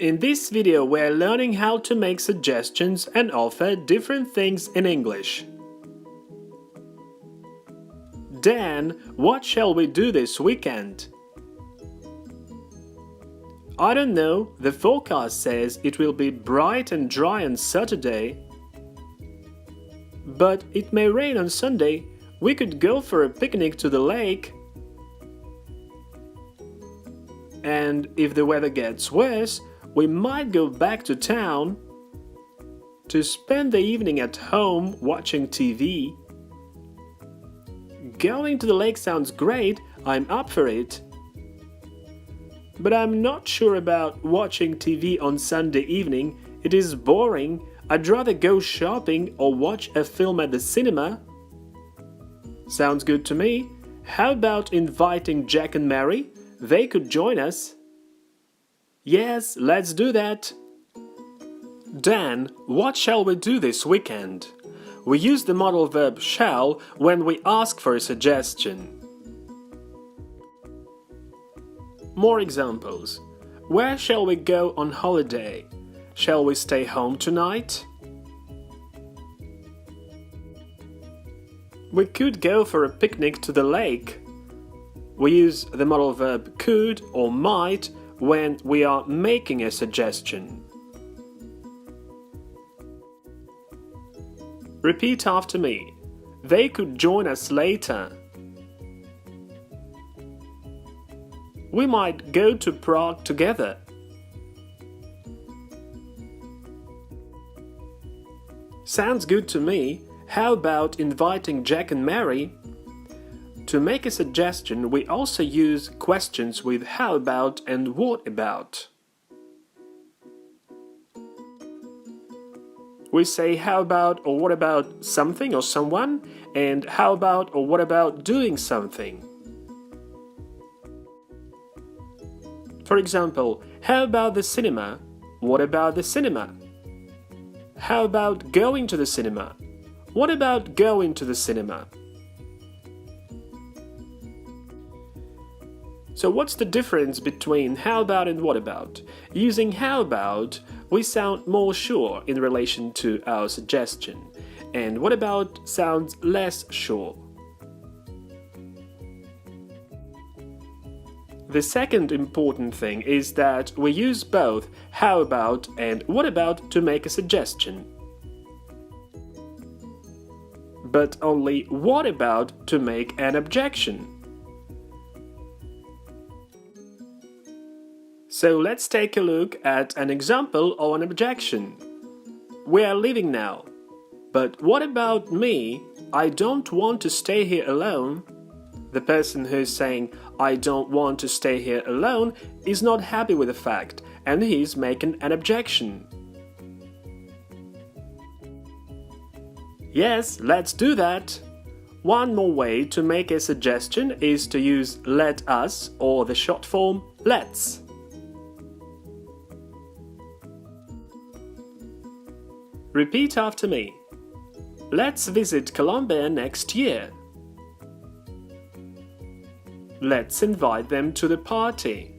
In this video, we're learning how to make suggestions and offer different things in English. Dan, what shall we do this weekend? I don't know, the forecast says it will be bright and dry on Saturday. But it may rain on Sunday. We could go for a picnic to the lake. And if the weather gets worse, we might go back to town to spend the evening at home watching TV. Going to the lake sounds great, I'm up for it. But I'm not sure about watching TV on Sunday evening, it is boring. I'd rather go shopping or watch a film at the cinema. Sounds good to me. How about inviting Jack and Mary? They could join us. Yes, let's do that. Dan, what shall we do this weekend? We use the modal verb shall when we ask for a suggestion. More examples. Where shall we go on holiday? Shall we stay home tonight? We could go for a picnic to the lake. We use the modal verb could or might when we are making a suggestion. Repeat after me. They could join us later. We might go to Prague together. Sounds good to me. How about inviting Jack and Mary? To make a suggestion, we also use questions with how about and what about. We say how about or what about something or someone, and how about or what about doing something. For example, how about the cinema? What about the cinema? How about going to the cinema? What about going to the cinema? So what's the difference between how about and what about? Using how about, we sound more sure in relation to our suggestion, and what about sounds less sure. The second important thing is that we use both how about and what about to make a suggestion, but only what about to make an objection. So let's take a look at an example of an objection. We are leaving now. But what about me? I don't want to stay here alone. The person who's saying, I don't want to stay here alone, is not happy with the fact, and he's making an objection. Yes, let's do that. One more way to make a suggestion is to use let us or the short form let's. Repeat after me. Let's visit Colombia next year. Let's invite them to the party.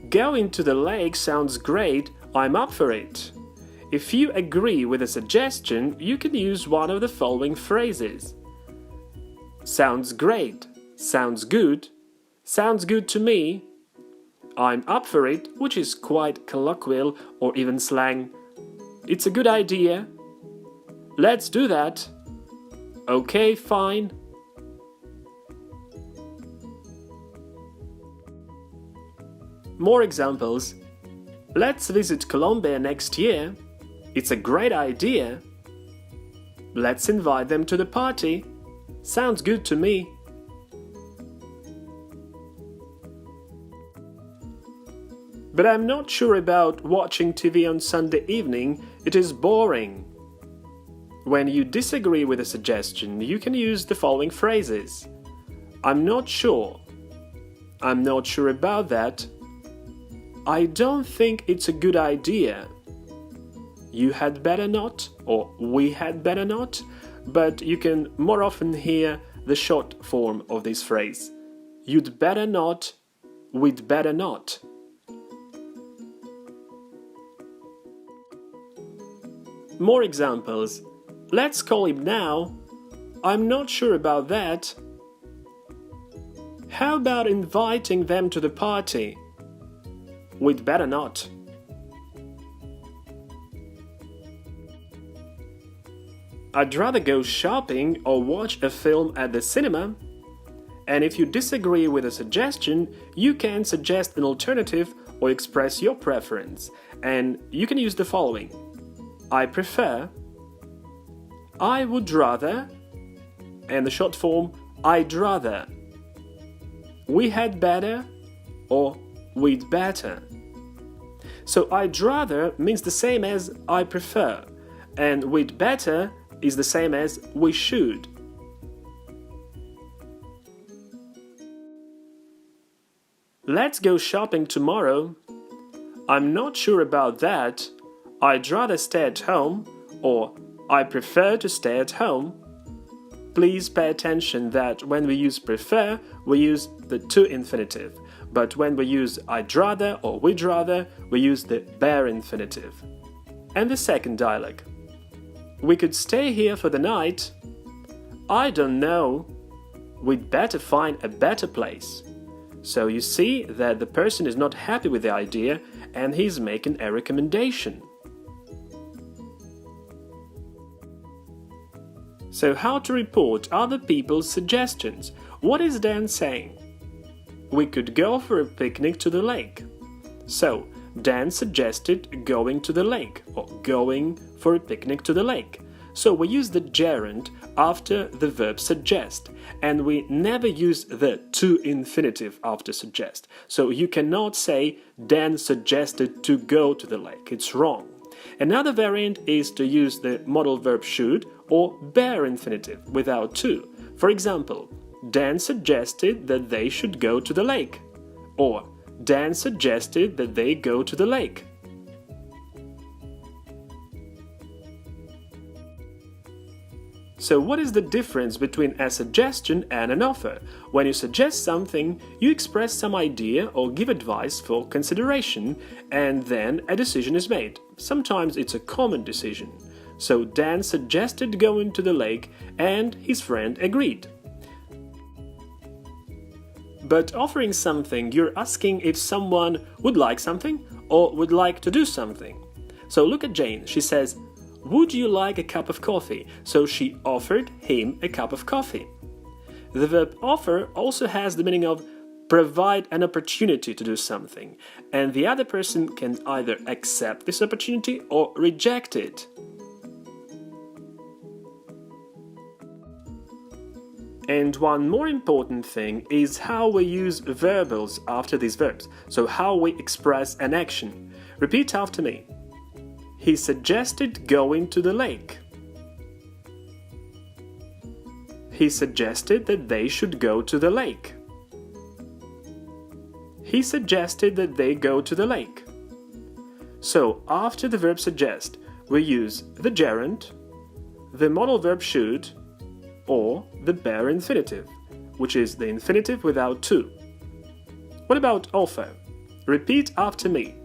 Going to the lake sounds great, I'm up for it. If you agree with a suggestion, you can use one of the following phrases. Sounds great, sounds good to me, I'm up for it, which is quite colloquial or even slang. It's a good idea. Let's do that. Okay, fine. More examples. Let's visit Colombia next year. It's a great idea. Let's invite them to the party. Sounds good to me. But I'm not sure about watching TV on Sunday evening, it is boring. When you disagree with a suggestion, you can use the following phrases. I'm not sure. I'm not sure about that. I don't think it's a good idea. You had better not, or we had better not, but you can more often hear the short form of this phrase. You'd better not, we'd better not. More examples. Let's call him now. I'm not sure about that. How about inviting them to the party? We'd better not. I'd rather go shopping or watch a film at the cinema. And if you disagree with a suggestion, you can suggest an alternative or express your preference. And you can use the following: I prefer, I would rather, and the short form, I'd rather. We had better, or we'd better. So I'd rather means the same as I prefer, and we'd better is the same as we should. Let's go shopping tomorrow. I'm not sure about that. I'd rather stay at home, or I prefer to stay at home. Please pay attention that when we use prefer, we use the to infinitive, but when we use I'd rather or we'd rather, we use the bare infinitive. And the second dialogue. We could stay here for the night. I don't know. We'd better find a better place. So you see that the person is not happy with the idea and he's making a recommendation. So how to report other people's suggestions? What is Dan saying? We could go for a picnic to the lake. So Dan suggested going to the lake, or going for a picnic to the lake. So we use the gerund after the verb suggest, and we never use the to infinitive after suggest. So you cannot say Dan suggested to go to the lake. It's wrong. Another variant is to use the modal verb should or bare infinitive without to. For example, Dan suggested that they should go to the lake, or Dan suggested that they go to the lake. So what is the difference between a suggestion and an offer? When you suggest something, you express some idea or give advice for consideration, and then a decision is made. Sometimes it's a common decision. So Dan suggested going to the lake, and his friend agreed. But offering something, you're asking if someone would like something or would like to do something. So look at Jane. She says, would you like a cup of coffee? So she offered him a cup of coffee. The verb offer also has the meaning of provide an opportunity to do something, and the other person can either accept this opportunity or reject it. And one more important thing is how we use verbals after these verbs, so how we express an action. Repeat after me. He suggested going to the lake. He suggested that they should go to the lake. He suggested that they go to the lake. So, after the verb suggest, we use the gerund, the modal verb should, or the bare infinitive, which is the infinitive without to. What about offer? Repeat after me.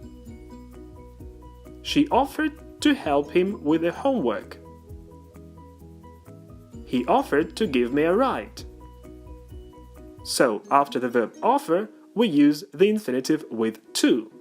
She offered to help him with the homework. He offered to give me a ride. So, after the verb offer, we use the infinitive with to.